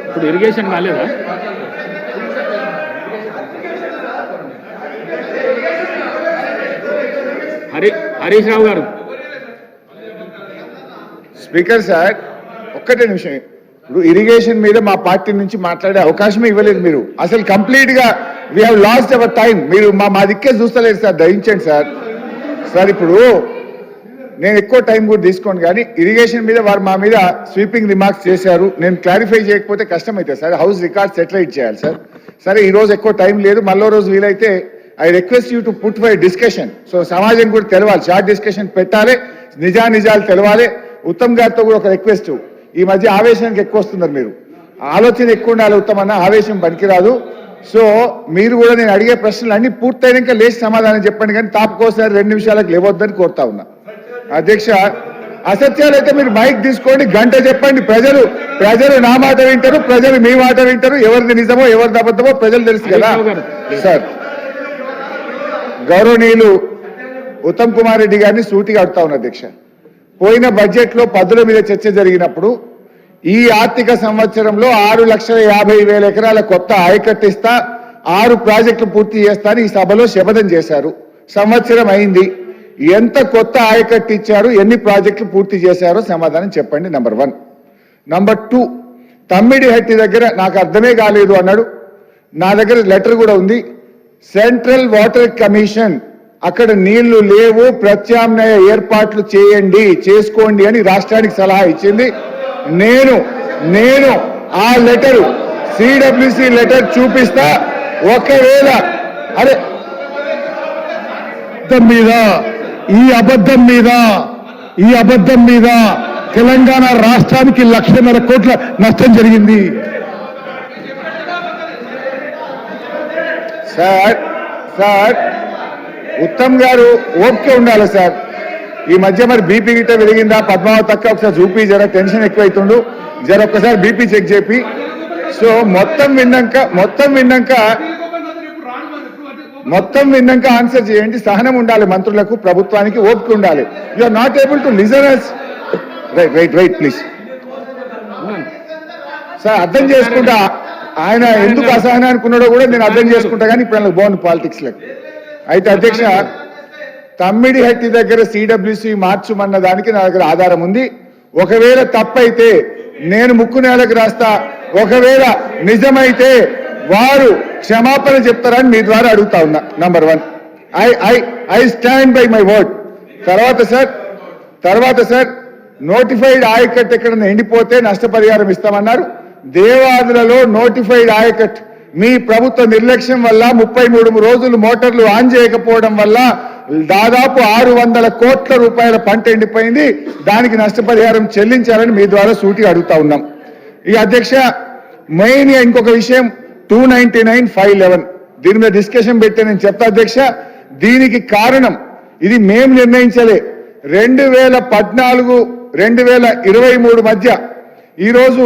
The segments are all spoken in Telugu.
ఇప్పుడు ఇరిగేషన్ కాలేదా? హరీష్ రావు గారు. స్పీకర్ సార్, ఒక్కటే నిమిషం. ఇప్పుడు ఇరిగేషన్ మీద మా పార్టీ నుంచి మాట్లాడే అవకాశమే ఇవ్వలేదు మీరు. అసలు కంప్లీట్ గా we have lost our time. మీరు మా దిక్కే చూస్తలేదు సార్, దయించండి సార్. సార్ ఇప్పుడు నేను ఎక్కువ టైం కూడా తీసుకోండి, కానీ ఇరిగేషన్ మీద వారు మా మీద స్వీపింగ్ రిమార్క్స్ చేశారు. నేను క్లారిఫై చేయకపోతే కష్టమవుతుంది సార్. హౌస్ రికార్డ్ సెటిలైట్ చేయాలి సార్. సరే, ఈ రోజు ఎక్కువ టైం లేదు, మళ్ళీ రోజు వీలైతే I request you to put for discussion. So సమాజం కూడా తెలవాలి, షార్ట్ డిస్కషన్ పెట్టాలి, నిజాలు తెలవాలి. ఉత్తమ్ గారితో కూడా ఒక రిక్వెస్ట్, ఈ మధ్య ఆవేశానికి ఎక్కువ వస్తున్నారు మీరు. ఆలోచన ఎక్కువ ఉండాలి ఉత్తమ్ అన్న, ఆవేశం పనికిరాదు. సో మీరు కూడా నేను అడిగే ప్రశ్నలు అన్ని పూర్తయినాక లేచి సమాధానం చెప్పండి, కానీ తాపుకోసారి 2 నిమిషాలకు లేవద్దని కోరుతా ఉన్నా. అధ్యక్ష, అసత్యాలు అయితే మీరు మైక్ తీసుకోండి, గంట చెప్పండి. ప్రజలు నా మాట వింటారు, ప్రజలు మీ మాట వింటారు. ఎవరిది నిజమో ఎవరిది అబద్ధమో ప్రజలు తెలుసు కదా సార్. గౌరవనీయులు ఉత్తమ్ కుమార్ రెడ్డి గారిని సూటిగా అడుగుతా ఉన్నా అధ్యక్ష. పోయిన బడ్జెట్ లో పద్దుల మీద చర్చ జరిగినప్పుడు ఈ ఆర్థిక సంవత్సరంలో 6,50,000 ఎకరాల కొత్త ఆయకట్టు ఇస్తా, 6 ప్రాజెక్టులు పూర్తి చేస్తా అని ఈ సభలో శపథం చేశారు. సంవత్సరం అయింది. ఎంత కొత్త ఆయకట్టు ఇచ్చారు, ఎన్ని ప్రాజెక్టులు పూర్తి చేశారో సమాధానం చెప్పండి. నంబర్ 1. నంబర్ 2, తమ్మిడిహట్టి దగ్గర నాకు అర్థమే కాలేదు అన్నాడు. నా దగ్గర లెటర్ కూడా ఉంది. సెంట్రల్ వాటర్ కమిషన్ అక్కడ నీళ్లు లేవు, ప్రత్యామ్నాయ ఏర్పాట్లు చేసుకోండి అని రాష్ట్రానికి సలహా ఇచ్చింది. నేను ఆ లెటరు సిడబ్ల్యూసి లెటర్ చూపిస్తా. ఒకవేళ ఈ అబద్ధం మీద తెలంగాణ రాష్ట్రానికి 1,50,000 కోట్ల నష్టం జరిగింది. సార్ ఉత్తమ్ గారు ఓపిక ఉండాలి సార్. ఈ మధ్య మరి బీపీ గిట్ట పెరిగిందా, పద్మావతి తక్క ఒకసారి చూపి, జర టెన్షన్ ఎక్కువైతుండు, జర ఒక్కసారి బీపీ చెక్ చేపి. సో మొత్తం విన్నాక ఆన్సర్ చేయండి. సహనం ఉండాలి మంత్రులకు, ప్రభుత్వానికి ఓపిక ఉండాలి. You are not able to listen us. Right please sir. అర్థం చేసుకుంటా, ఆయన ఎందుకు అసహనానికి ఉన్నాడో కూడా నేను అర్థం చేసుకుంటా, కానీ ఇప్పుడు ఆయన బాగుంది పాలిటిక్స్ లకు. అయితే అధ్యక్ష, తమ్మిడిహట్టి దగ్గర సిడబ్ల్యూసి మార్చుమన్న దానికి నా దగ్గర ఆధారం ఉంది. ఒకవేళ తప్పైతే నేను ముక్కు నేలకు రాస్తా, ఒకవేళ నిజమైతే వారు క్షమాపణ చెప్తారని మీ ద్వారా అడుగుతా ఉన్నా. Number 1, I stand by my word. తర్వాత సార్ నోటిఫైడ్ ఆయకట్ ఎక్కడన్నా ఎండిపోతే నష్టపరిహారం ఇస్తామన్నారు. దేవాదులలో నోటిఫైడ్ ఆయకట్ మీ ప్రభుత్వ నిర్లక్ష్యం వల్ల 33 రోజులు మోటార్లు ఆన్ చేయకపోవడం వల్ల దాదాపు 600 కోట్ల రూపాయల పంట ఎండిపోయింది. దానికి నష్టపరిహారం చెల్లించాలని మీ ద్వారా సూటిగా అడుగుతా ఉన్నాం. ఈ అధ్యక్ష, మెయిన్ ఇంకొక విషయం 299,511 దీని మీద డిస్కషన్ పెట్టి నేను చెప్తా అధ్యక్ష. దీనికి కారణం ఇది మేము నిర్ణయించలే. 2014-2023 మధ్య ఈరోజు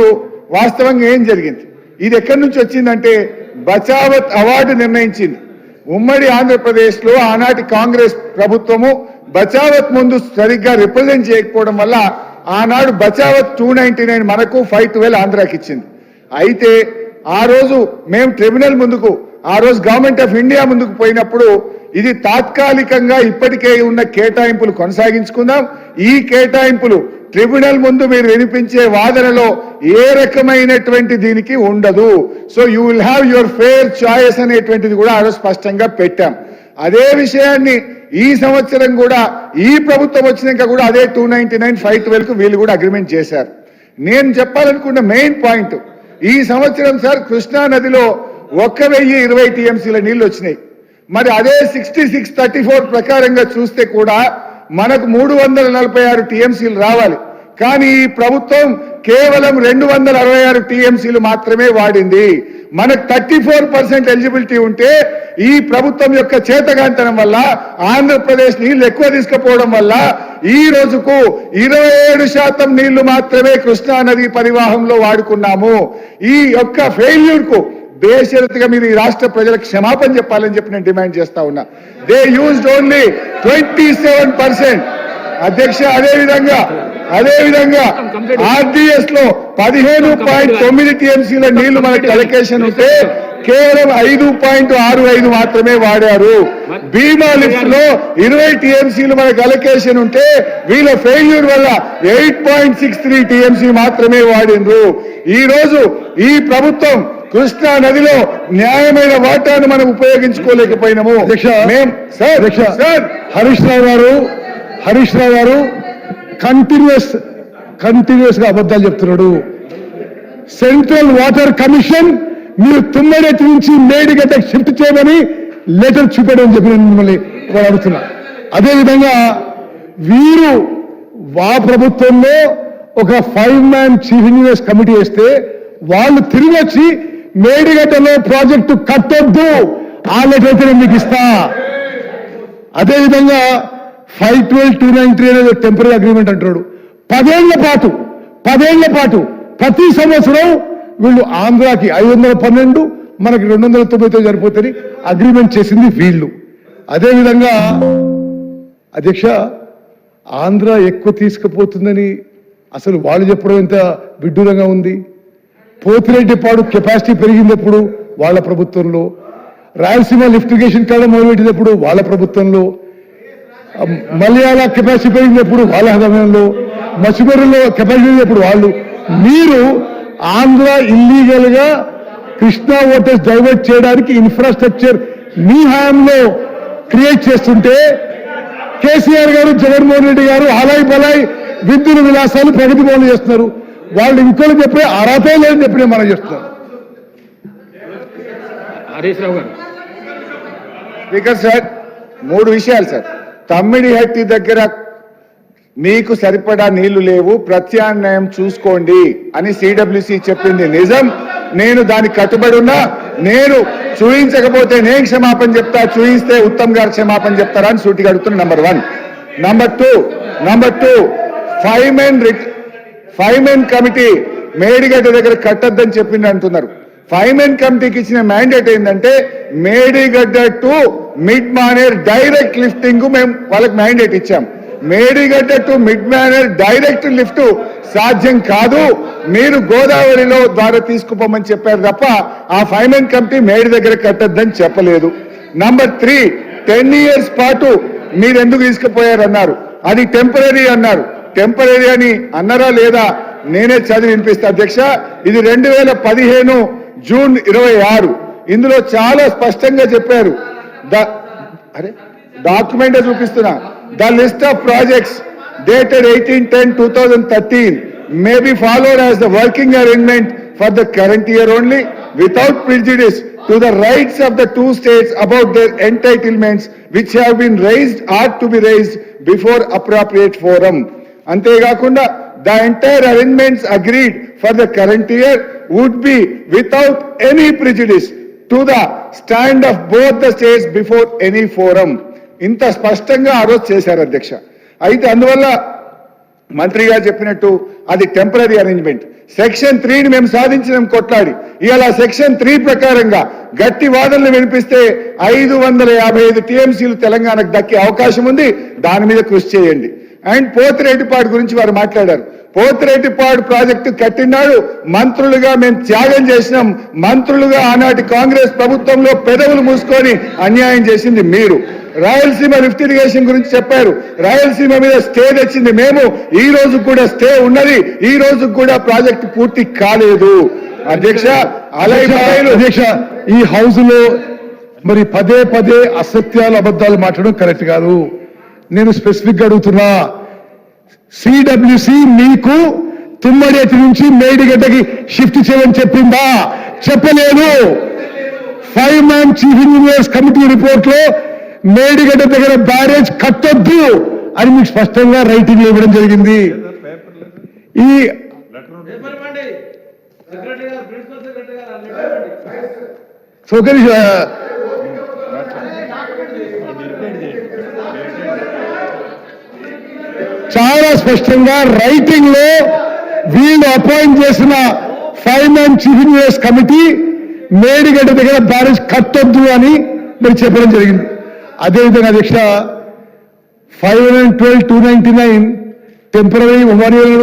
వాస్తవంగా ఏం జరిగింది, ఇది ఎక్కడి నుంచి వచ్చిందంటే బచావత్ అవార్డు నిర్ణయించింది. ఉమ్మడి ఆంధ్రప్రదేశ్ లో ఆనాటి కాంగ్రెస్ ప్రభుత్వము బచావత్ ముందు సరిగ్గా రిప్రజెంట్ చేయకపోవడం వల్ల ఆనాడు బచావత్ 299 మనకు 512 ఆంధ్రాకి ఇచ్చింది. అయితే ఆ రోజు మేము ట్రిబ్యునల్ ముందుకు, ఆ రోజు గవర్నమెంట్ ఆఫ్ ఇండియా ముందుకు పోయినప్పుడు ఇది తాత్కాలికంగా ఇప్పటికే ఉన్న కేటాయింపులు కొనసాగించుకుందాం. ఈ కేటాయింపులు ట్రిబ్యునల్ ముందు మీరు వినిపించే వాదనలో ఏ రకమైనటువంటి దీనికి ఉండదు. So you will have your fair choice అనేటువంటిది కూడా ఆ రోజు స్పష్టంగా పెట్టాం. అదే విషయాన్ని ఈ సంవత్సరం కూడా ఈ ప్రభుత్వం వచ్చినాక కూడా అదే 299-512 వీళ్ళు కూడా అగ్రిమెంట్ చేశారు. నేను చెప్పాలనుకున్న మెయిన్ పాయింట్, ఈ సంవత్సరం సార్ కృష్ణా నదిలో 1,020 టీఎంసీల నీళ్లు వచ్చినాయి. మరి అదే 66-34 ప్రకారంగా చూస్తే కూడా మనకు 346 టీఎంసీలు రావాలి. కానీ ఈ ప్రభుత్వం కేవలం 266 టీఎంసీలు మాత్రమే వాడింది. మనకు 34% ఎలిజిబిలిటీ ఉంటే ఈ ప్రభుత్వం యొక్క చేతగాంతనం వల్ల ఆంధ్రప్రదేశ్ నీళ్లు ఎక్కువ తీసుకుపోవడం వల్ల ఈ రోజుకు 27% నీళ్లు మాత్రమే కృష్ణా నది పరివాహంలో వాడుకున్నాము. ఈ యొక్క ఫెయిల్యూర్ కు బేషరతుగా మీరు ఈ రాష్ట్ర ప్రజలకు క్షమాపణ చెప్పాలని చెప్పి నేను డిమాండ్ చేస్తా ఉన్నా. They used only 27%. అధ్యక్ష, అదే విధంగా ఆర్డీఎస్ లో 15.9 టీఎంసీల నీళ్లు మనకు అలొకేషన్ ఉంటే కేవలం 5.65 మాత్రమే వాడారు. భీమా లిఫ్ట్ లో 20 టీఎంసీలు మనకు అలొకేషన్ ఉంటే వీళ్ళ ఫెయిల్యూర్ వల్ల 8.63 టీఎంసీ మాత్రమే వాడినరు. ఈ రోజు ఈ ప్రభుత్వం కృష్ణా నదిలో న్యాయమైన వాటాను మనం ఉపయోగించుకోలేకపోయినాము. సార్ హరీష్ రావు గారు కంటిన్యూస్ గా అబద్ధాలు చెప్తున్నాడు. సెంట్రల్ వాటర్ కమిషన్ మీరు తుమ్మడెత్తి నుంచి మేడిగడ్డకు షిఫ్ట్ చేయమని లెటర్ చూపాడని చెప్పి నేను మిమ్మల్ని అడుగుతున్నా. అదేవిధంగా వీరు ప్రభుత్వంలో ఒక 5-man చీఫ్ ఇంజనీర్స్ కమిటీ వేస్తే వాళ్ళు తిరిగి వచ్చి మేడిగడ్డలో ప్రాజెక్టు కట్టొద్దు ఆ లెటర్ అయితే నేను మీకు ఇస్తా. అదేవిధంగా 512-293 అనేది టెంపరీ అగ్రిమెంట్ అంటున్నాడు. 10 ఏళ్ల పాటు ప్రతి సంవత్సరం వీళ్ళు ఆంధ్రాకి 512 మనకి 290తో సరిపోతుంది అగ్రిమెంట్ చేసింది వీళ్ళు. అదేవిధంగా అధ్యక్ష ఆంధ్ర ఎక్కువ తీసుకుపోతుందని అసలు వాళ్ళు చెప్పడం ఎంత విడ్డూరంగా ఉంది. పోతిరెడ్డిపాడు కెపాసిటీ పెరిగినప్పుడు వాళ్ళ ప్రభుత్వంలో, రాయలసీమ లిఫ్టిగేషన్ కాడ మొదలుపెట్టినప్పుడు వాళ్ళ ప్రభుత్వంలో, మలయాళ కెపాసిటీ పెరిగినప్పుడు వాళ్ళ హయాంలో, మసిమరులో కెపాసిటీ పెరిగినప్పుడు వాళ్ళు. మీరు ఆంధ్ర ఇల్లీగల్ గా కృష్ణా వాటర్స్ డైవర్ట్ చేయడానికి ఇన్ఫ్రాస్ట్రక్చర్ మీ హయాంలో క్రియేట్ చేస్తుంటే కేసీఆర్ గారు, జగన్మోహన్ రెడ్డి గారు హలాయి బలాయి విద్యుత్ విలాసాలు ప్రగతి భవన్ చేస్తున్నారు. వాళ్ళు ఇంకోళ్ళు చెప్పే అర్హత లేదని చెప్పి మనం చేస్తున్నారు. హరీష్ రావు గారు. స్పీకర్ సార్ 3 విషయాలు సార్. తమ్మిడిహట్టి దగ్గర మీకు సరిపడా నీళ్లు లేవు, ప్రత్యామ్నాయం చూసుకోండి అని సిడబ్ల్యూసి చెప్పింది నిజం. నేను దానికి కట్టుబడి ఉన్నా. నేను చూయించకపోతే నేను క్షమాపణ చెప్తా, చూయిస్తే ఉత్తమ్ గారు క్షమాపణ చెప్తారా అని సూటిగా అడుగుతున్నా. Number 1. Number two 5-man committee Medigadda దగ్గర కట్టద్దని చెప్పింది అంటున్నారు. 5-man కమిటీకి ఇచ్చిన మ్యాండేట్ ఏంటంటే Medigadda to mid Maner direct lifting మేము వాళ్ళకి మ్యాండేట్ ఇచ్చాం. Medigadda to mid Maner direct lift సాధ్యం కాదు, మీరు గోదావరిలో ద్వారా తీసుకుపోమని చెప్పారు తప్ప ఆ 5-man కమిటీ మేడి దగ్గర కట్టద్దని చెప్పలేదు. నంబర్ 3 10 years పాటు మీరు ఎందుకు తీసుకుపోయారన్నారు. అది టెంపరీ అన్నారు. టెంపరీ అని అన్నారా లేదా నేనే చదివి వినిపిస్తా అధ్యక్ష. ఇది 2015 జూన్ 26. ఇందులో చాలా స్పష్టంగా చెప్పారు. డాక్యుమెంట్ చూపిస్తున్నా. The list of projects dated 18/10/2013 may be followed as the working arrangement for the current year only without prejudice to the rights of the 2 states about their entitlements which have been raised or to be raised before appropriate forum. అంతేకాకుండా the entire arrangements agreed for the current year would be without any prejudice to the stand of both the states before any forum. ఇంత స్పష్టంగా ఆ రోజు చేశారు అధ్యక్ష. అయితే అందువల్ల మంత్రి గారు చెప్పినట్టు అది టెంపరీ అరేంజ్మెంట్. సెక్షన్ 3ని మేము సాధించినాం కొట్లాడి. ఇవాళ సెక్షన్ 3 ప్రకారంగా గట్టి వాదనలు వినిపిస్తే 555 టీఎంసీలు తెలంగాణకు దక్కే అవకాశం ఉంది. దాని మీద కృషి చేయండి. అండ్ పోతిరెడ్డిపాడు గురించి వారు మాట్లాడారు. పోతిరెడ్డిపాడు ప్రాజెక్టు కట్టినాడు మంత్రులుగా మేము త్యాగం చేసినాం. మంత్రులుగా ఆనాటి కాంగ్రెస్ ప్రభుత్వంలో పెదవులు మూసుకొని అన్యాయం చేసింది మీరు. రాయలసీమ లిఫ్ట్ ఇరిగేషన్ గురించి చెప్పారు. రాయలసీమ మీద స్టే తెచ్చింది మేము. ఈ రోజు కూడా స్టే ఉన్నది. ఈ రోజు కూడా ప్రాజెక్టు పూర్తి కాలేదు అధ్యక్ష. అధ్యక్ష ఈ హౌస్ లో మరి పదే అసత్యాలు అబద్ధాలు మాట్లాడడం కరెక్ట్ కాదు. నేను స్పెసిఫిక్ గా అడుగుతున్నా, సిడబ్ల్యూసి మీకు తుమ్మడేటి నుంచి మేడిగడ్డకి షిఫ్ట్ చేయమని చెప్పిందా? చెప్పలేదు. 5-man chief engineers committee report లో మేడిగడ్డ దగ్గర బ్యారేజ్ కట్టొద్దు అని మీకు స్పష్టంగా రైటింగ్ ఇవ్వడం జరిగింది. ఈ చాలా స్పష్టంగా రైటింగ్ లో వీళ్ళు అపాయింట్ చేసిన 5-man chief engineers committee Medigadda దగ్గర బ్యారేజ్ కట్టొద్దు అని మీరు చెప్పడం జరిగింది. అదేవిధంగా అధ్యక్ష 512-299 టెంపరీ 1 year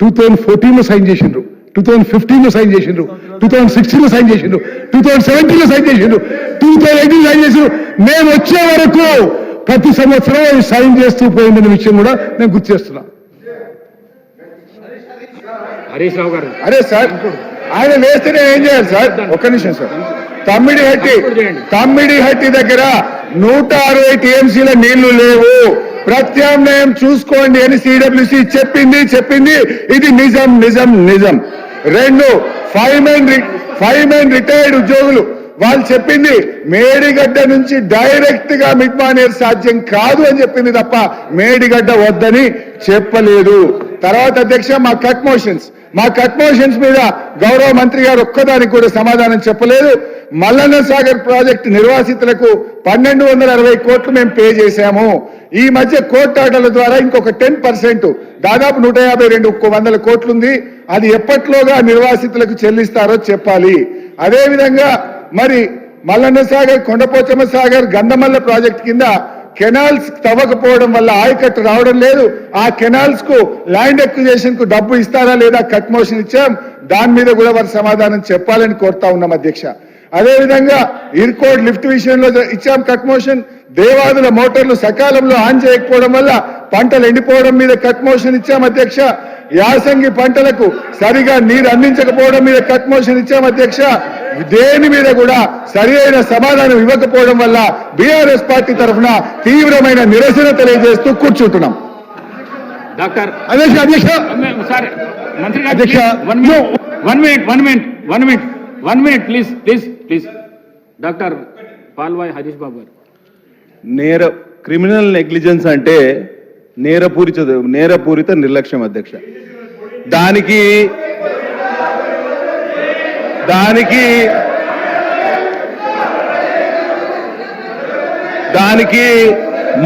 2014లో సైన్ చేసిండ్రు, 2015లో సైన్ చేసిండ్రు, 2016లో సైన్ చేసిండ్రు, 2017లో సైన్ చేసిండ్రు, 2018లో సైన్ చేసిండ్రు. మేము వచ్చే వరకు ప్రతి సంవత్సరం అవి సైన్ చేస్తూ పోయిందనే విషయం కూడా నేను గుర్తు చేస్తున్నా. హరీష్ రావు గారు అరే సార్, ఆయన వేస్తేనే ఏం చేయాలి సార్? ఒక్క నిమిషం సార్. తమ్మిడిహట్టి దగ్గర 160 టీఎంసీల నీళ్లు లేవు, ప్రత్యామ్నాయం చూసుకోండి అని సిడబ్ల్యూసి చెప్పింది. ఇది నిజం. 2 ఫైవ్ మెన్ రిటైర్డ్ ఉద్యోగులు వాళ్ళు చెప్పింది మేడిగడ్డ నుంచి డైరెక్ట్ గా మిడ్మానేర్ సాధ్యం కాదు అని చెప్పింది తప్ప మేడిగడ్డ వద్దని చెప్పలేదు. తర్వాత అధ్యక్ష, మా కట్ మోషన్స్ మీద గౌరవ మంత్రి గారు ఒక్కదానికి కూడా సమాధానం చెప్పలేదు. మల్లన్న సాగర్ ప్రాజెక్టు నిర్వాసితులకు 1260 కోట్లు మేము పే చేశాము. ఈ మధ్య కోర్టు ఆర్డర్ల ద్వారా ఇంకొక 10% దాదాపు 152 కోట్లుంది. అది ఎప్పట్లోగా నిర్వాసితులకు చెల్లిస్తారో చెప్పాలి. అదేవిధంగా మరి మల్లన్న సాగర్, కొండపోచమ్మ సాగర్, గంధమల్ల ప్రాజెక్టు కింద కెనాల్స్ తవ్వకపోవడం వల్ల ఆయకట్టు రావడం లేదు. ఆ కెనాల్స్ కు ల్యాండ్ ఎక్విజిషన్ కు డబ్బు ఇస్తారా లేదా కట్ మోషన్ ఇచ్చాం. దాని మీద కూడా వారు సమాధానం చెప్పాలని కోరుతా ఉన్నాం అధ్యక్ష. అదేవిధంగా ఇర్కోడ్ లిఫ్ట్ విషయంలో ఇచ్చాం కట్ మోషన్. దేవాదుల మోటార్లు సకాలంలో ఆన్ చేయకపోవడం వల్ల పంటలు ఎండిపోవడం మీద కట్ మోషన్ ఇచ్చాం అధ్యక్ష. యాసంగి పంటలకు సరిగా నీరు అందించకపోవడం మీద కట్ మోషన్ ఇచ్చాం అధ్యక్ష. దేని మీద కూడా సరి అయిన సమాధానం ఇవ్వకపోవడం వల్ల బీఆర్ఎస్ పార్టీ తరఫున తీవ్రమైన నిరసన తెలియజేస్తూ కూర్చుంటున్నాం. డాక్టర్ అధ్యక్ష సార్, మంత్రి గారు అధ్యక్ష, one minute please. Doctor Palvai Harish Babu గారు. క్రిమినల్ నెగ్లిజెన్స్ అంటే నేరపూరిత నిర్లక్ష్యం అధ్యక్ష. దానికి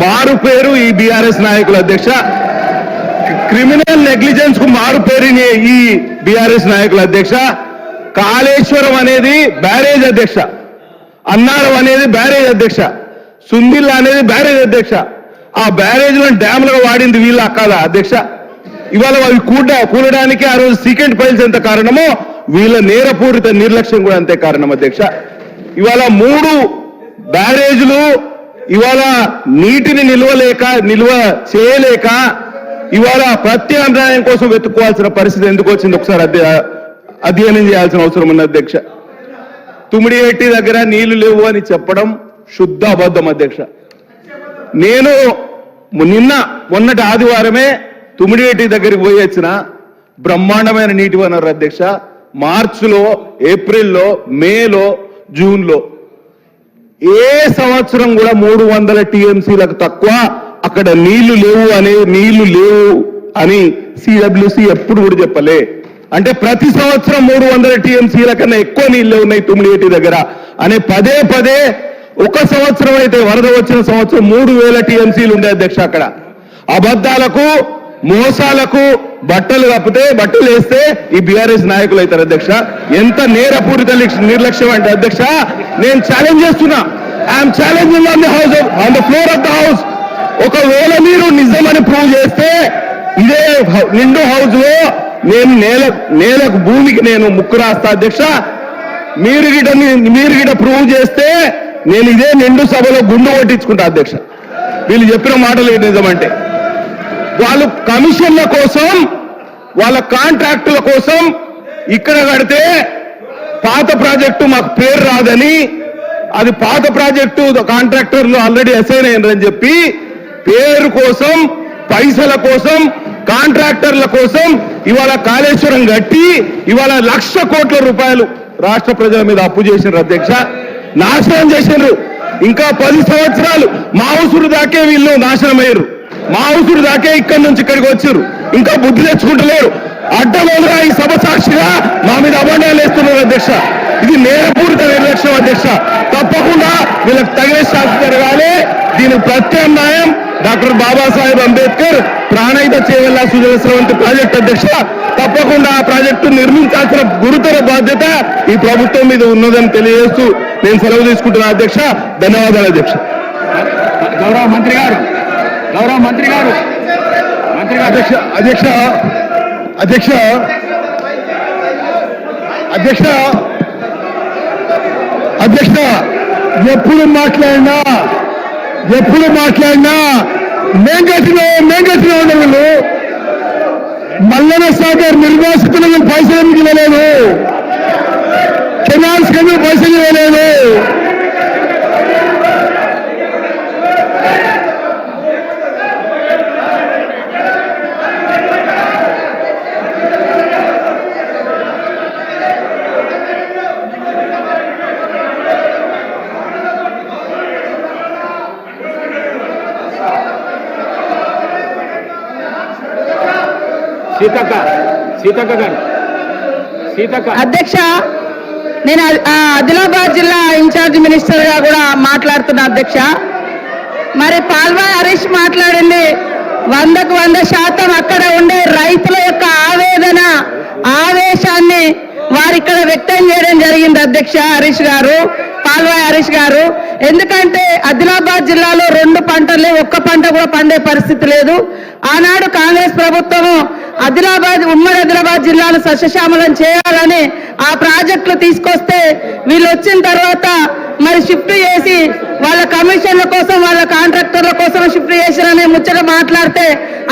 మారు పేరు ఈ బీఆర్ఎస్ నాయకులు అధ్యక్ష. క్రిమినల్ నెగ్లిజెన్స్ కు మారు పేరు ఈ బీఆర్ఎస్ నాయకులు అధ్యక్ష. కాళేశ్వరం అనేది బ్యారేజ్ అధ్యక్ష, అన్నారం అనేది బ్యారేజ్ అధ్యక్ష, సుందిల్లా అనేది బ్యారేజ్ అధ్యక్ష. ఆ బ్యారేజ్ లో డ్యామ్లుగా వాడింది వీళ్ళ కాదా అధ్యక్ష? ఇవాళ అవి కూడడానికి ఆ రోజు సీకెంట్ ఫైల్స్ ఎంత కారణమో వీళ్ళ నేరపూరిత నిర్లక్ష్యం కూడా అంతే కారణం అధ్యక్ష. ఇవాళ 3 బ్యారేజ్లు ఇవాళ నీటిని నిల్వ చేయలేక ఇవాళ ప్రత్యామ్నాయం కోసం వెతుక్కోవాల్సిన పరిస్థితి ఎందుకు వచ్చింది ఒకసారి అధ్యయనం చేయాల్సిన అవసరం ఉంది అధ్యక్ష. తుమ్మిడిహట్టి దగ్గర నీళ్లు లేవు అని చెప్పడం శుద్ధ అబద్ధం అధ్యక్ష. నేను మొన్నటి ఆదివారమే తుమ్మిడిహట్టి దగ్గరికి పోయి వచ్చిన బ్రహ్మాండమైన నీటి వనరు అధ్యక్ష. మార్చిలో, ఏప్రిల్లో, మేలో, జూన్లో ఏ సంవత్సరం కూడా 300 టీఎంసీలకు తక్కువ అక్కడ నీళ్లు లేవు అని సిడబ్ల్యూసి ఎప్పుడు కూడా చెప్పలే. అంటే ప్రతి సంవత్సరం 300 టీఎంసీల కన్నా ఎక్కువ నీళ్లు ఉన్నాయి తుమ్మిడిహట్టి దగ్గర అని పదే ఒక సంవత్సరం అయితే వరద వచ్చిన సంవత్సరం 3000 టీఎంసీలు ఉండే అధ్యక్ష. అక్కడ అబద్ధాలకు, మోసాలకు బట్టలు వేస్తే ఈ బీఆర్ఎస్ నాయకులు అవుతారు అధ్యక్ష. ఎంత నేరపూరిత నిర్లక్ష్యం అంటే అధ్యక్ష, నేను ఛాలెంజ్ చేస్తున్నా. I'm challenging on the floor of the house. ఒకవేళ మీరు నిజమని ప్రూవ్ చేస్తే ఇదే నిండు హౌస్ లో నేను నేలకు భూమికి నేను ముక్కు రాస్తా అధ్యక్ష. మీరు గిట ప్రూవ్ చేస్తే నేను ఇదే నిండు సభలో గుండు కొట్టించుకుంటా అధ్యక్ష. వీళ్ళు చెప్పిన మాటలు ఏంటి నిజమంటే, వాళ్ళు కమిషన్ల కోసం, వాళ్ళ కాంట్రాక్టుల కోసం ఇక్కడ కడితే పాత ప్రాజెక్టు మాకు పేరు రాదని, అది పాత ప్రాజెక్టు కాంట్రాక్టర్లు ఆల్రెడీ అసైన్ అయ్యారని చెప్పి పేరు కోసం, పైసల కోసం, కాంట్రాక్టర్ల కోసం ఇవాళ కాళేశ్వరం కట్టి ఇవాళ 1,00,000 కోట్ల రూపాయలు రాష్ట్ర ప్రజల మీద అప్పు చేసినారు అధ్యక్ష. నాశనం చేసినారు. ఇంకా 10 సంవత్సరాలు మా ఉసురు దాకే వీళ్ళు నాశనం అయ్యారు. మా ఉసురు దాకే ఇక్కడి నుంచి ఇక్కడికి వచ్చారు. ఇంకా బుద్ధి తెచ్చుకుంటలేరు. అడ్డమోలుగా ఈ సభ సాక్షిగా మా మీద అబండాలు వేస్తున్నారు అధ్యక్ష. ఇది నేరపూరిత నిర్లక్ష్యం అధ్యక్ష. తప్పకుండా వీళ్ళకి తగిన శాస్త్ర జరగాలి. దీని ప్రత్యామ్నాయం డాక్టర్ బాబాసాహెబ్ అంబేద్కర్ ప్రాణహిత చేవెళ్ల సుజల స్రవంతి ప్రాజెక్టు అధ్యక్ష. తప్పకుండా ఆ ప్రాజెక్టు నిర్మించాల్సిన గురుతర బాధ్యత ఈ ప్రభుత్వం మీద ఉన్నదని తెలియజేస్తూ నేను సెలవు తీసుకుంటున్నా అధ్యక్ష. ధన్యవాదాలు అధ్యక్ష. గౌరవ మంత్రి గారు మంత్రి గారు అధ్యక్ష అధ్యక్ష అధ్యక్ష అధ్యక్ష అధ్యక్ష ఎప్పుడు మాట్లాడినా మేం కట్టినా ఉండే వీళ్ళు మల్లన సాగర్ నిర్వాసితులకు పైసలు ఎందుకు ఇవ్వలేదు, కెనాల్స్ కింద పైసలు ఇవ్వలేదు. సీతక్క గారు అధ్యక్ష, నేను ఆదిలాబాద్ జిల్లా ఇన్ఛార్జ్ మినిస్టర్ గా కూడా మాట్లాడుతున్నా అధ్యక్ష. మరి పాల్వాయి హరీష్ మాట్లాడింది 100% అక్కడ ఉండే రైతుల యొక్క ఆవేదన, ఆవేశాన్ని వారిక్కడ వ్యక్తం చేయడం జరిగింది అధ్యక్ష. హరీష్ గారు, పాల్వాయి హరీష్ గారు, ఎందుకంటే ఆదిలాబాద్ జిల్లాలో 2 పంటలే, ఒక్క పంట కూడా పండే పరిస్థితి లేదు. ఆనాడు కాంగ్రెస్ ప్రభుత్వము ఉమ్మడి ఆదిలాబాద్ జిల్లాను సస్యశ్యామలం చేయాలని ఆ ప్రాజెక్టులు తీసుకొస్తే వీళ్ళు వచ్చిన తర్వాత మరి షిఫ్ట్ చేసి వాళ్ళ కమిషన్ల కోసం, వాళ్ళ కాంట్రాక్టర్ల కోసం షిఫ్ట్ చేశారని ముచ్చట మాట్లాడితే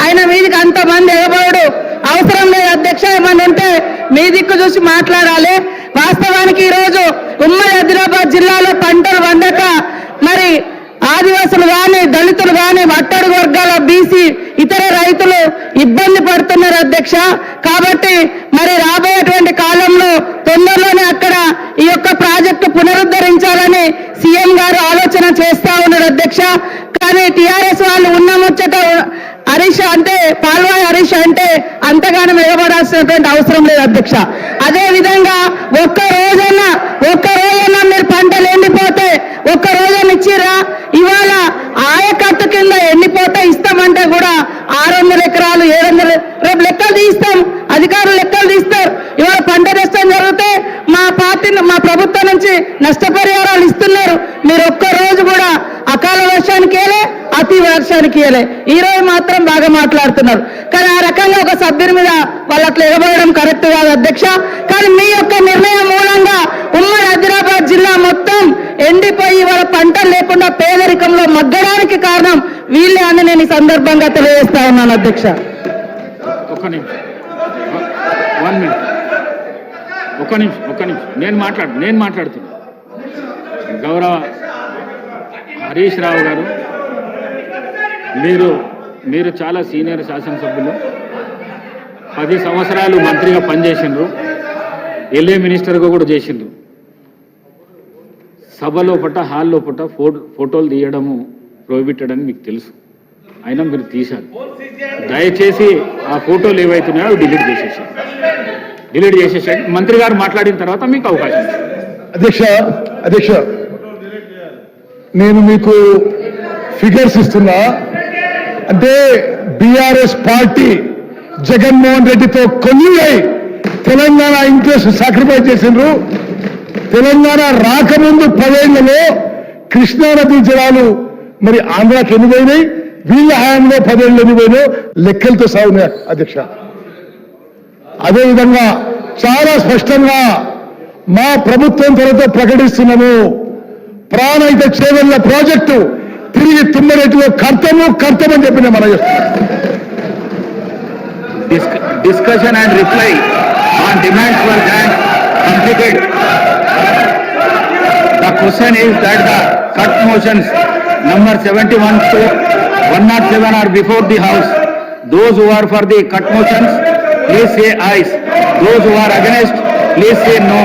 ఆయన మీదికి అంతమంది ఎగబడు అవసరం లేదు అధ్యక్ష. ఏమన్నా ఉంటే మీ దిక్కు చూసి మాట్లాడాలి. వాస్తవానికి ఈరోజు ఉమ్మడి ఆదిలాబాద్ జిల్లాలో పంటలు వండక మరి ఆదివాసులు కానీ, దళితులు కానీ, అట్టడుగు వర్గాల బీసీ ఇతర రైతులు ఇబ్బంది పడుతున్నారు అధ్యక్ష. కాబట్టి మరి రాబోయేటువంటి కాలంలో తొందరలోనే అక్కడ ఈ యొక్క ప్రాజెక్టు పునరుద్ధరించాలని సీఎం గారు ఆలోచన చేస్తా ఉన్నారు అధ్యక్ష. కానీ టీఆర్ఎస్ వాళ్ళు ఉన్న ముచ్చట హరీష్ అంటే, పాల్వాయి హరీష్ అంటే అంతగానో ఎగబడాల్సినటువంటి అవసరం లేదు అధ్యక్ష. అదే విధంగా ఒక్క రోజైనా మీరు పంటలు ఎండిపోతే ఒక్క రోజైనా ఇచ్చిరా? ఇవాళ ఆయకట్టు కింద ఎండిపోతే ఇస్తామంటే కూడా 600 ఎకరాలు 700, రేపు లెక్కలు తీస్తాం, అధికారులు లెక్కలు తీస్తారు. ఇవాళ పంట నష్టం జరిగితే మా ప్రభుత్వం నుంచి నష్టపరిహారాలు ఇస్తున్నారు. మీరు ఒక్క రోజు కూడా అకాల వర్షానికి ఏలే, అతి వర్షానికి ఏలే. ఈ రోజు మాత్రం బాగా మాట్లాడుతున్నారు. కానీ ఆ రకంగా ఒక సభ్యుని మీద వాళ్ళు అట్లా ఎగబడడం కరెక్ట్ కాదు అధ్యక్ష. కానీ మీ యొక్క నిర్ణయం మూలంగా ఉమ్మడి ఆదిలాబాద్ జిల్లా మొత్తం ఎండిపోయి వాళ్ళ పంటలు లేకుండా పేదరికంలో మగ్గడానికి కారణం వీళ్ళే అని నేను ఈ సందర్భంగా తెలియజేస్తా ఉన్నాను అధ్యక్ష. ఒక్క నిమిషం, నేను మాట్లాడుతున్నా. గౌరవ హరీష్ రావు గారు, మీరు చాలా సీనియర్ శాసనసభ్యులు, 10 సంవత్సరాలు మంత్రిగా పనిచేసిండ్రు, ఎల్ఏ మినిస్టర్గా కూడా చేసిండ్రు. సభ లోపట, హాల్ లోపట ఫోటోలు తీయడము ప్రోహిబిటెడ్ అని మీకు తెలుసు, అయినా మీరు తీశారు. దయచేసి ఆ ఫోటోలు ఏవైతున్నాయో డిలీట్ చేసేసాడు. మంత్రి గారు మాట్లాడిన తర్వాత మీకు అవకాశం. అధ్యక్ష నేను మీకు ఫిగర్స్ ఇస్తున్నా. అంటే బీఆర్ఎస్ పార్టీ జగన్మోహన్ రెడ్డితో కొన్నివై తెలంగాణ ఇంట్రెస్ట్ సాక్రిఫైస్ చేసిండ్రు. తెలంగాణ రాకముందు 10 ఏళ్లలో కృష్ణానదీ జలాలు మరి ఆంధ్రాకి ఎన్ని పోయినాయి, వీళ్ళ హయాంలో 10 ఏళ్ళు ఎన్ని పోయినాయో లెక్కలతో సాగున్నాయి అధ్యక్ష. అదేవిధంగా చాలా స్పష్టంగా మా ప్రభుత్వం త్వరతో ప్రకటిస్తున్నాము, ప్రాణహిత చేవెళ్ల ప్రాజెక్టు తిరిగి తుమ్మరెడ్డిలో కర్తమని చెప్పిన మనం discussion and reply on demands were then completed. The question is that the cut motions number 71 to 107 are before the House. Those who are for the cut motions, please say ayes. Those who are against, please say no.